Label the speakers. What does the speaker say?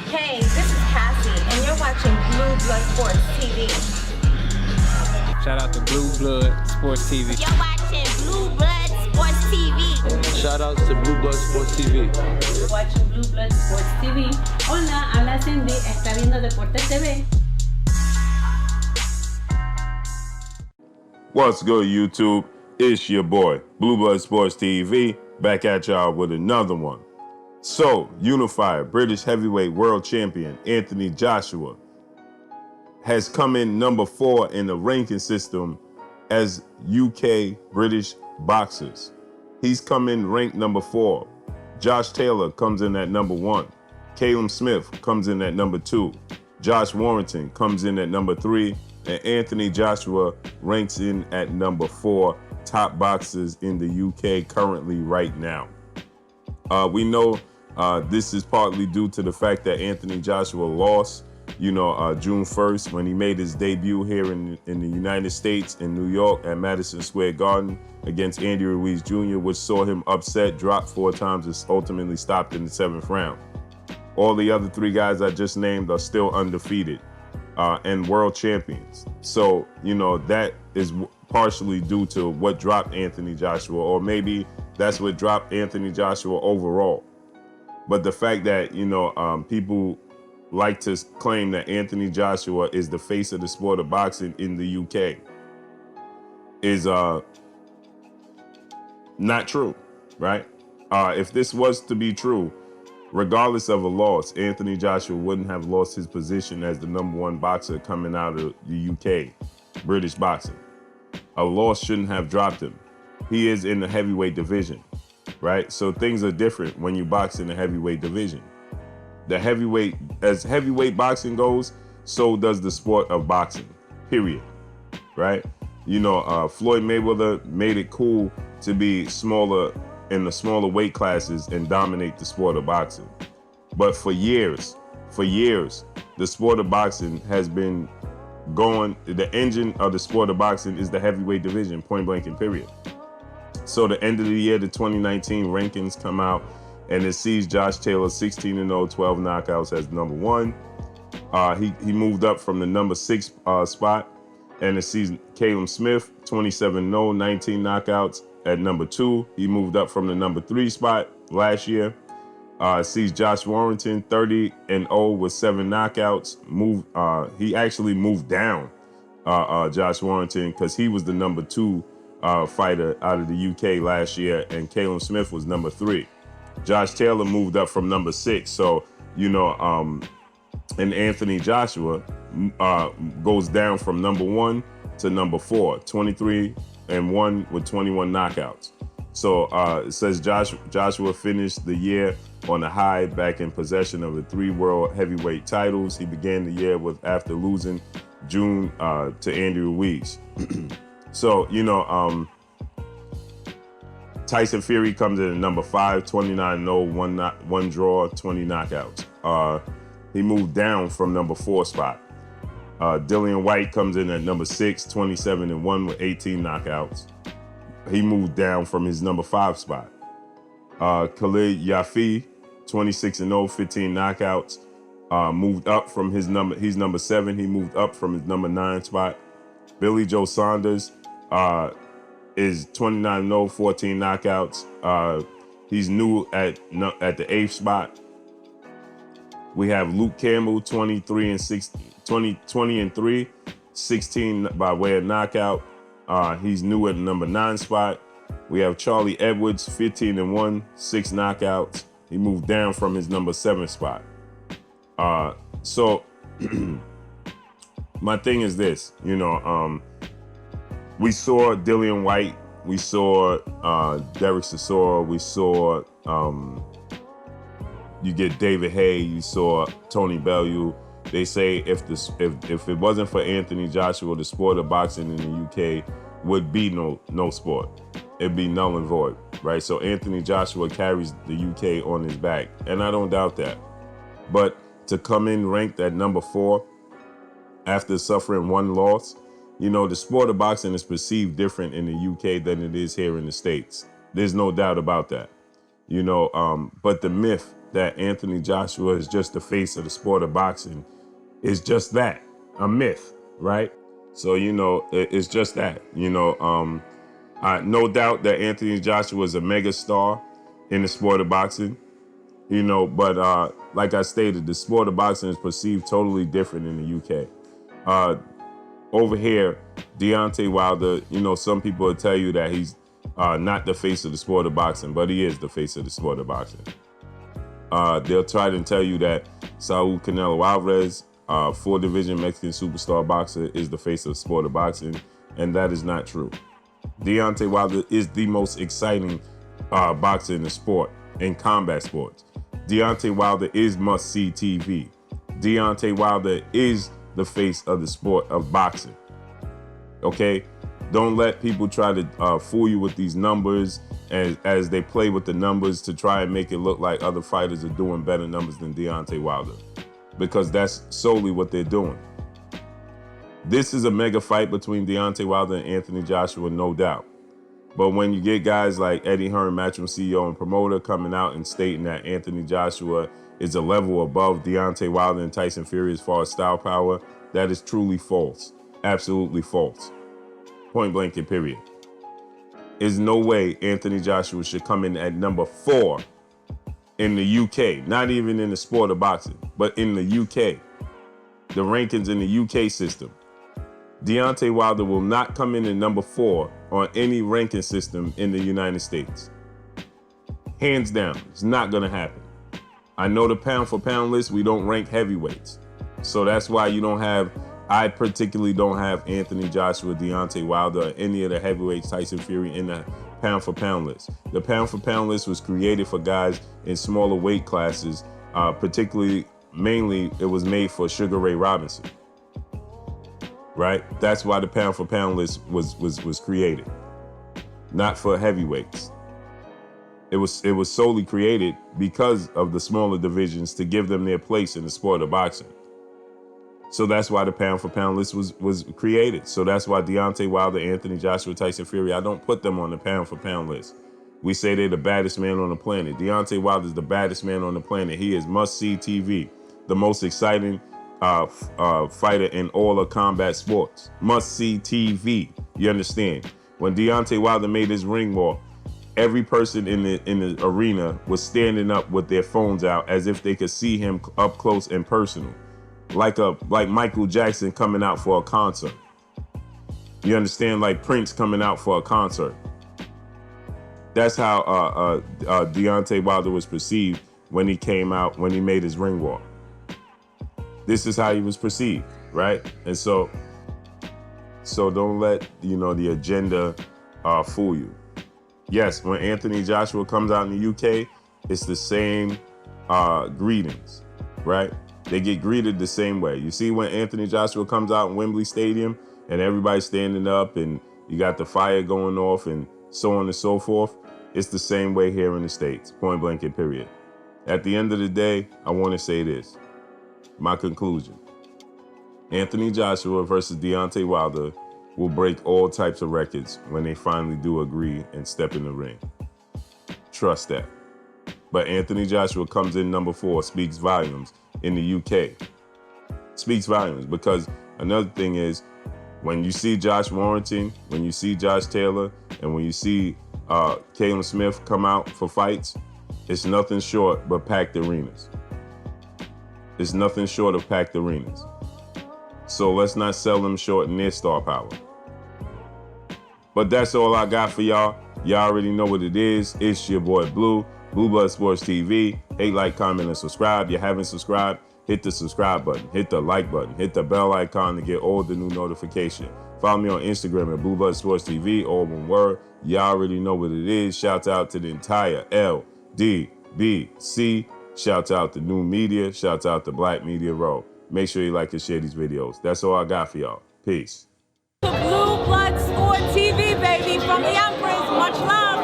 Speaker 1: Hey, this is Cassie, and you're watching Blue Blood Sports TV.
Speaker 2: Shout out to Blue Blood Sports TV.
Speaker 3: You're watching Blue Blood Sports TV.
Speaker 4: Shout outs to Blue Blood Sports TV.
Speaker 5: You're watching Blue Blood Sports TV. Hola, habla Cindy, está viendo Deportes TV.
Speaker 6: What's good, YouTube? It's your boy, Blue Blood Sports TV, back at y'all with another one. So, unified British heavyweight world champion Anthony Joshua has come in number 4 in the ranking system as UK British boxers. He's come in ranked number 4. Josh Taylor comes in at number 1. CALLUM Smith comes in at number 2. Josh Warrington comes in at number 3. And Anthony Joshua ranks in at number 4, top boxers in the UK currently right now. We know this is partly due to the fact that Anthony Joshua lost, June 1st when he made his debut here in the United States in New York at Madison Square Garden against Andy Ruiz Jr., which saw him upset, dropped 4 times, and ultimately stopped in the 7th round. All the other 3 guys I just named are still undefeated and world champions. So, that is partially due to what dropped Anthony Joshua, or maybe that's what dropped Anthony Joshua overall. But the fact that, people like to claim that Anthony Joshua is the face of the sport of boxing in the UK is not true, right? If this was to be true, regardless of a loss, Anthony Joshua wouldn't have lost his position as the number 1 boxer coming out of the UK, British boxing. A loss shouldn't have dropped him. He is in the heavyweight division, right? So things are different when you box in the heavyweight division. As heavyweight boxing goes, so does the sport of boxing, period, right? Floyd Mayweather made it cool to be smaller in the smaller weight classes and dominate the sport of boxing. But for years, the sport of boxing has been going, the engine of the sport of boxing is the heavyweight division, point blank and period. So the end of the year, the 2019 rankings come out, and it sees Josh Taylor 16-0, 12 knockouts as number 1. He moved up from the number 6 spot, and it sees CALLUM Smith 27-0, 19 knockouts at number 2. He moved up from the number 3 spot last year. Sees Josh Warrington 30-0 with 7 knockouts. He actually moved down Josh Warrington because he was the number 2 fighter out of the UK last year, and CALLUM Smith was number 3. Josh Taylor moved up from number 6. So, and Anthony Joshua goes down from number 1 to number 4, 23-1 with 21 knockouts. So it says Joshua finished the year on a high, back in possession of the 3 world heavyweight titles. He began the year after losing June to Andy Ruiz. So, Tyson Fury comes in at number 5, 29-0, 1 draw, 20 knockouts. He moved down from number 4 spot. Dillian White comes in at number 6, 27-1 with 18 knockouts. He moved down from his number 5 spot. Khalid Yafi, 26-0, 15 knockouts. Moved up from he's number 7. He moved up from his number 9 spot. Billy Joe Saunders is 29-0, 14 knockouts. He's new at the 8th spot. We have Luke Campbell, 20-3, 16 by way of knockout. He's new at number 9 spot. We have Charlie Edwards, 15-1, 6 knockouts. He moved down from his number 7 spot. So my thing is this, we saw Dillian White, we saw Derek Chisora, we saw you get David Haye, you saw Tony Bellew. They say if it wasn't for Anthony Joshua, the sport of boxing in the UK would be no sport. It'd be null and void, right? So Anthony Joshua carries the UK on his back, and I don't doubt that. But to come in ranked at number 4 after suffering 1 loss, the sport of boxing is perceived different in the UK than it is here in the States. There's no doubt about that. But the myth that Anthony Joshua is just the face of the sport of boxing is just that, a myth, right? So, it's just that, no doubt that Anthony Joshua is a mega star in the sport of boxing, but like I stated, the sport of boxing is perceived totally different in the UK. Over here, Deontay Wilder, some people will tell you that he's not the face of the sport of boxing, but he is the face of the sport of boxing. They'll try to tell you that Saul Canelo Alvarez, 4-division Mexican superstar boxer, is the face of the sport of boxing, and that is not true. Deontay Wilder is the most exciting boxer in the sport, in combat sports. Deontay Wilder is must-see TV. Deontay Wilder is the face of the sport of boxing. Okay? Don't let people try to fool you with these numbers as they play with the numbers to try and make it look like other fighters are doing better numbers than Deontay Wilder, because that's solely what they're doing. This is a mega fight between Deontay Wilder and Anthony Joshua, no doubt. But when you get guys like Eddie Hearn, Matchroom CEO and promoter, coming out and stating that Anthony Joshua is a level above Deontay Wilder and Tyson Fury as far as style power, that is truly false. Absolutely false. Point blank and period. There's no way Anthony Joshua should come in at number 4 in the UK, not even in the sport of boxing, but in the UK. The rankings in the UK system. Deontay Wilder will not come in at number 4 on any ranking system in the United States. Hands down, it's not gonna happen. I know the pound for pound list, we don't rank heavyweights. So that's why I particularly don't have Anthony Joshua, Deontay Wilder, or any of the heavyweights, Tyson Fury, in the pound for pound list. The pound for pound list was created for guys in smaller weight classes, mainly it was made for Sugar Ray Robinson. Right? That's why the pound for pound list was created, not for heavyweights. It was solely created because of the smaller divisions to give them their place in the sport of boxing. So that's why the pound for pound list was created. So that's why Deontay Wilder, Anthony Joshua, Tyson Fury, I don't put them on the pound for pound list. We say they're the baddest man on the planet. Deontay Wilder is the baddest man on the planet. He is must-see TV, the most exciting fighter in all of combat sports. Must-see TV. You understand? When Deontay Wilder made his ring walk, every person in the arena was standing up with their phones out as if they could see him up close and personal, like Michael Jackson coming out for a concert. You understand? Like Prince coming out for a concert. That's how Deontay Wilder was perceived when he came out, when he made his ring walk. This is how he was perceived, right? And so don't let the agenda fool you. Yes, when Anthony Joshua comes out in the UK, it's the same greetings, right? They get greeted the same way. You see when Anthony Joshua comes out in Wembley Stadium and everybody's standing up and you got the fire going off and so on and so forth, it's the same way here in the States, point blank and period. At the end of the day, I want to say this. My conclusion. Anthony Joshua versus Deontay Wilder will break all types of records when they finally do agree and step in the ring. Trust that. But Anthony Joshua comes in number 4, speaks volumes in the UK. Speaks volumes because another thing is, when you see Josh Warrington, when you see Josh Taylor, and when you see CALLUM Smith come out for fights, it's nothing short but packed arenas. It's nothing short of packed arenas. So let's not sell them short in their star power. But that's all I got for y'all. Y'all already know what it is. It's your boy Blue Blood Sports TV. Hate, like, comment, and subscribe. If you haven't subscribed, hit the subscribe button, hit the like button, hit the bell icon to get all the new notifications. Follow me on Instagram at Blue Blood Sports TV, all one word. Y'all already know what it is. Shout out to the entire LDBC. Shout out to New Media. Shout out to Black Media Row. Make sure you like and share these videos. That's all I got for y'all. Peace.
Speaker 1: Blue Blood Sport TV, baby, from the Empress. Much love.